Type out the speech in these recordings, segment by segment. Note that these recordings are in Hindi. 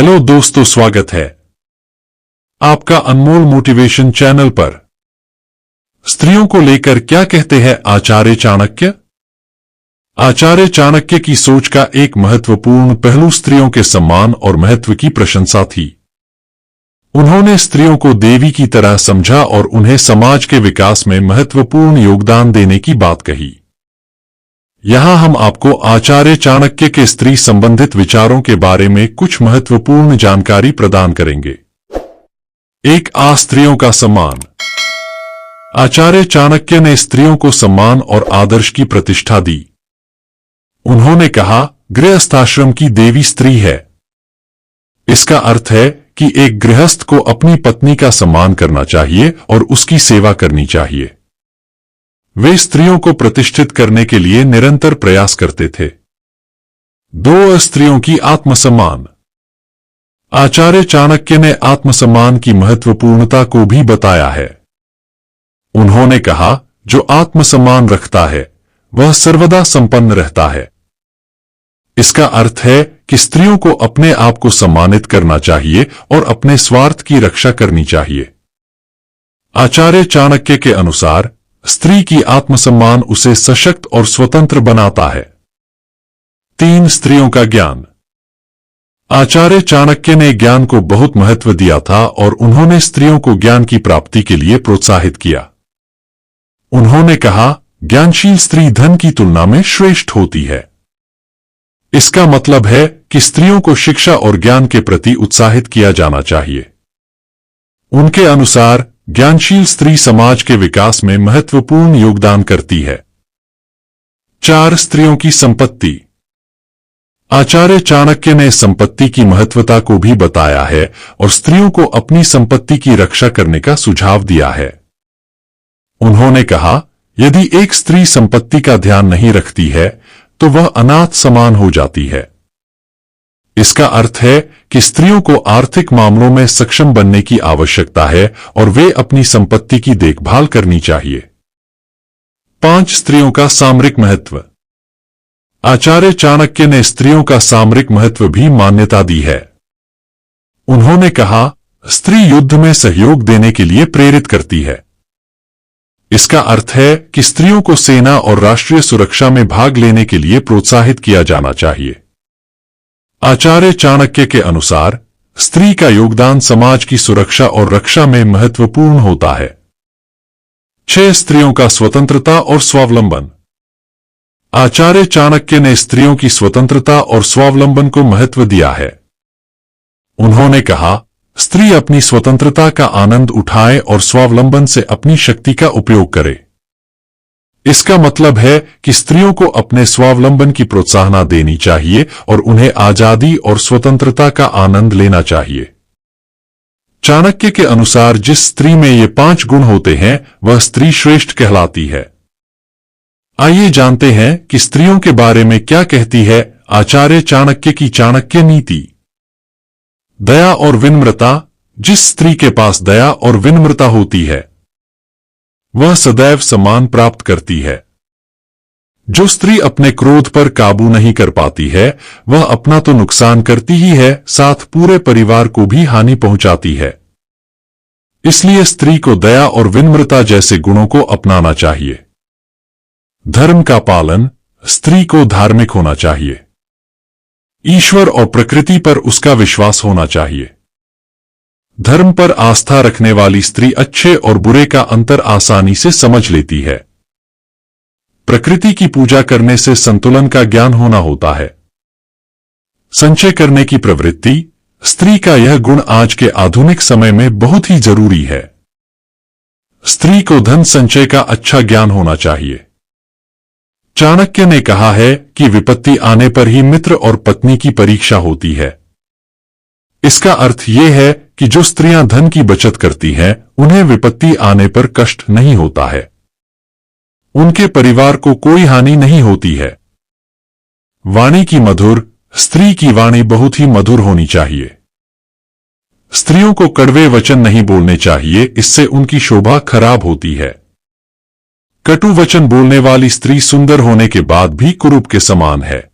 हेलो दोस्तों, स्वागत है आपका अनमोल मोटिवेशन चैनल पर। स्त्रियों को लेकर क्या कहते हैं आचार्य चाणक्य? आचार्य चाणक्य की सोच का एक महत्वपूर्ण पहलू स्त्रियों के सम्मान और महत्व की प्रशंसा थी। उन्होंने स्त्रियों को देवी की तरह समझा और उन्हें समाज के विकास में महत्वपूर्ण योगदान देने की बात कही। यहां हम आपको आचार्य चाणक्य के स्त्री संबंधित विचारों के बारे में कुछ महत्वपूर्ण जानकारी प्रदान करेंगे। एक, स्त्रियों का सम्मान। आचार्य चाणक्य ने स्त्रियों को सम्मान और आदर्श की प्रतिष्ठा दी। उन्होंने कहा, गृहस्थाश्रम की देवी स्त्री है। इसका अर्थ है कि एक गृहस्थ को अपनी पत्नी का सम्मान करना चाहिए और उसकी सेवा करनी चाहिए। वे स्त्रियों को प्रतिष्ठित करने के लिए निरंतर प्रयास करते थे। 2, स्त्रियों की आत्मसम्मान। आचार्य चाणक्य ने आत्मसम्मान की महत्वपूर्णता को भी बताया है। उन्होंने कहा, जो आत्मसम्मान रखता है वह सर्वदा संपन्न रहता है। इसका अर्थ है कि स्त्रियों को अपने आप को सम्मानित करना चाहिए और अपने स्वार्थ की रक्षा करनी चाहिए। आचार्य चाणक्य के अनुसार स्त्री की आत्मसम्मान उसे सशक्त और स्वतंत्र बनाता है। 3, स्त्रियों का ज्ञान। आचार्य चाणक्य ने ज्ञान को बहुत महत्व दिया था और उन्होंने स्त्रियों को ज्ञान की प्राप्ति के लिए प्रोत्साहित किया। उन्होंने कहा, ज्ञानशील स्त्री धन की तुलना में श्रेष्ठ होती है। इसका मतलब है कि स्त्रियों को शिक्षा और ज्ञान के प्रति उत्साहित किया जाना चाहिए। उनके अनुसार ज्ञानशील स्त्री समाज के विकास में महत्वपूर्ण योगदान करती है। 4, स्त्रियों की संपत्ति। आचार्य चाणक्य ने संपत्ति की महत्वता को भी बताया है और स्त्रियों को अपनी संपत्ति की रक्षा करने का सुझाव दिया है। उन्होंने कहा, यदि एक स्त्री संपत्ति का ध्यान नहीं रखती है तो वह अनाथ समान हो जाती है। इसका अर्थ है कि स्त्रियों को आर्थिक मामलों में सक्षम बनने की आवश्यकता है और वे अपनी संपत्ति की देखभाल करनी चाहिए। 5, स्त्रियों का सामरिक महत्व। आचार्य चाणक्य ने स्त्रियों का सामरिक महत्व भी मान्यता दी है। उन्होंने कहा, स्त्री युद्ध में सहयोग देने के लिए प्रेरित करती है। इसका अर्थ है कि स्त्रियों को सेना और राष्ट्रीय सुरक्षा में भाग लेने के लिए प्रोत्साहित किया जाना चाहिए। आचार्य चाणक्य के अनुसार स्त्री का योगदान समाज की सुरक्षा और रक्षा में महत्वपूर्ण होता है। 6, स्त्रियों का स्वतंत्रता और स्वावलंबन। आचार्य चाणक्य ने स्त्रियों की स्वतंत्रता और स्वावलंबन को महत्व दिया है। उन्होंने कहा, स्त्री अपनी स्वतंत्रता का आनंद उठाए और स्वावलंबन से अपनी शक्ति का उपयोग करे। इसका मतलब है कि स्त्रियों को अपने स्वावलंबन की प्रोत्साहन देनी चाहिए और उन्हें आजादी और स्वतंत्रता का आनंद लेना चाहिए। चाणक्य के अनुसार जिस स्त्री में ये 5 गुण होते हैं वह स्त्री श्रेष्ठ कहलाती है। आइए जानते हैं कि स्त्रियों के बारे में क्या कहती है आचार्य चाणक्य की चाणक्य नीति। दया और विनम्रता। जिस स्त्री के पास दया और विनम्रता होती है वह सदैव सम्मान प्राप्त करती है। जो स्त्री अपने क्रोध पर काबू नहीं कर पाती है वह अपना तो नुकसान करती ही है, साथ पूरे परिवार को भी हानि पहुंचाती है। इसलिए स्त्री को दया और विनम्रता जैसे गुणों को अपनाना चाहिए। धर्म का पालन। स्त्री को धार्मिक होना चाहिए। ईश्वर और प्रकृति पर उसका विश्वास होना चाहिए। धर्म पर आस्था रखने वाली स्त्री अच्छे और बुरे का अंतर आसानी से समझ लेती है। प्रकृति की पूजा करने से संतुलन का ज्ञान होना होता है। संचय करने की प्रवृत्ति। स्त्री का यह गुण आज के आधुनिक समय में बहुत ही जरूरी है। स्त्री को धन संचय का अच्छा ज्ञान होना चाहिए। चाणक्य ने कहा है कि विपत्ति आने पर ही मित्र और पत्नी की परीक्षा होती है। इसका अर्थ यह है कि जो स्त्रियां धन की बचत करती हैं उन्हें विपत्ति आने पर कष्ट नहीं होता है। उनके परिवार को कोई हानि नहीं होती है। वाणी की मधुर। स्त्री की वाणी बहुत ही मधुर होनी चाहिए। स्त्रियों को कड़वे वचन नहीं बोलने चाहिए, इससे उनकी शोभा खराब होती है। कटु वचन बोलने वाली स्त्री सुंदर होने के बाद भी कुरूप के समान है।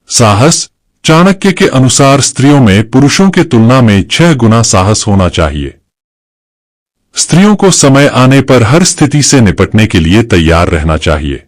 साहस। चाणक्य के अनुसार स्त्रियों में पुरुषों के तुलना में 6 गुना साहस होना चाहिए। स्त्रियों को समय आने पर हर स्थिति से निपटने के लिए तैयार रहना चाहिए।